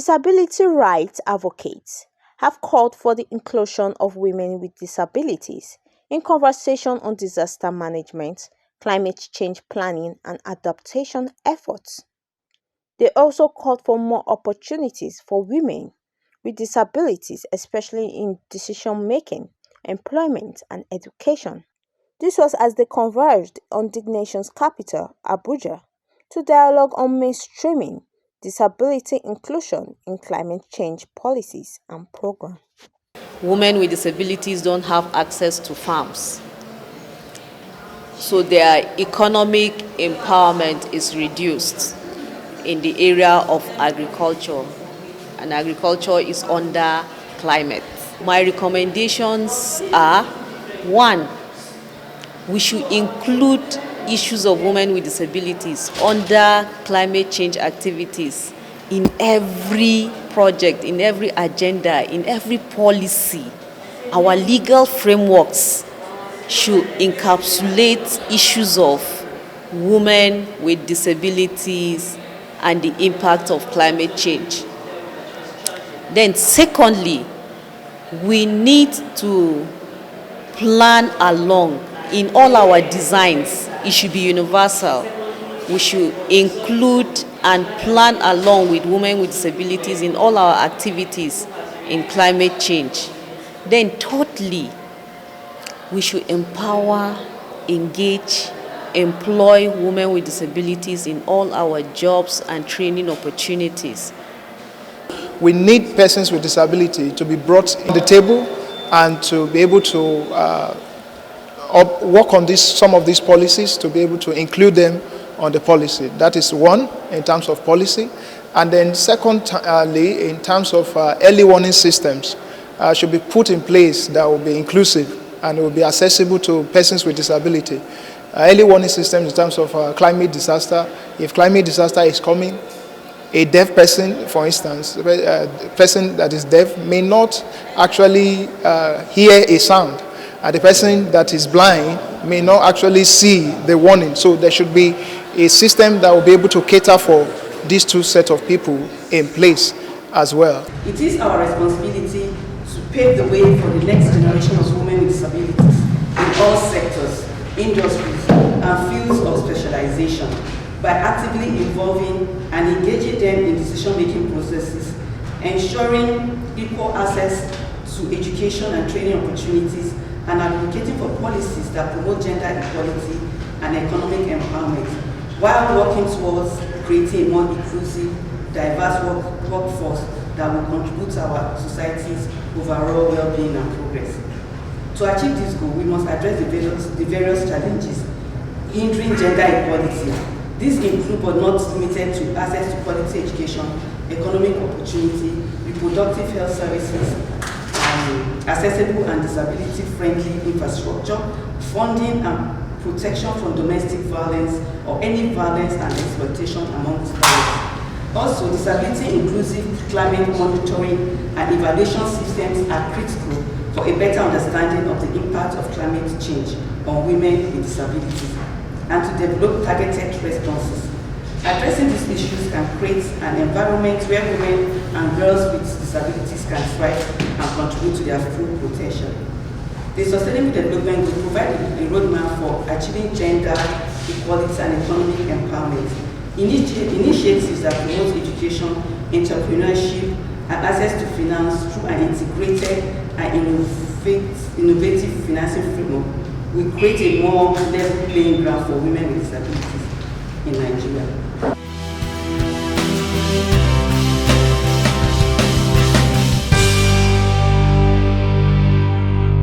Disability rights advocates have called for the inclusion of women with disabilities in conversation on disaster management, climate change planning, and adaptation efforts. They also called for more opportunities for women with disabilities, especially in decision making, employment, and education. This was as they converged on the nation's capital, Abuja, to dialogue on mainstreaming disability inclusion in climate change policies and programs. Women with disabilities don't have access to farms, so their economic empowerment is reduced in the area of agriculture, and agriculture is under climate. My recommendations are: one, we should include issues of women with disabilities under climate change activities in every project, in every agenda, in every policy. Our legal frameworks should encapsulate issues of women with disabilities and the impact of climate change. Then secondly, we need to plan along in all our designs. It should be universal. We should include and plan along with women with disabilities in all our activities in climate change. Then thirdly, we should empower, engage, employ women with disabilities in all our jobs and training opportunities. We need persons with disability to be brought in the table and to be able to work on some of these policies, to be able to include them on the policy. That is one, in terms of policy. And then secondly, in terms of early warning systems, should be put in place that will be inclusive and will be accessible to persons with disability. Early warning systems in terms of climate disaster. If climate disaster is coming, a deaf person, for instance, a person that is deaf may not actually hear a sound. The person that is blind may not actually see the warning. So there should be a system that will be able to cater for these two sets of people in place as well. It is our responsibility to pave the way for the next generation of women with disabilities in all sectors, industries, and fields of specialization by actively involving and engaging them in decision-making processes, ensuring equal access to education and training opportunities, and advocating for policies that promote gender equality and economic empowerment, while working towards creating a more inclusive, diverse workforce that will contribute to our society's overall well-being and progress. To achieve this goal, we must address the various challenges hindering gender equality. These include, but not limited to, access to quality education, economic opportunity, reproductive health services, accessible and disability-friendly infrastructure, funding and protection from domestic violence or any violence and exploitation amongst violence. Also, disability-inclusive climate monitoring and evaluation systems are critical for a better understanding of the impact of climate change on women with disabilities and to develop targeted responses. Addressing these issues can create an environment where women and girls with disabilities can thrive and contribute to their full potential. The Sustainable Development will provide a roadmap for achieving gender equality and economic empowerment. Initiatives that promote education, entrepreneurship, and access to finance through an integrated and innovative financing framework will create a more level playing ground for women with disabilities in Nigeria.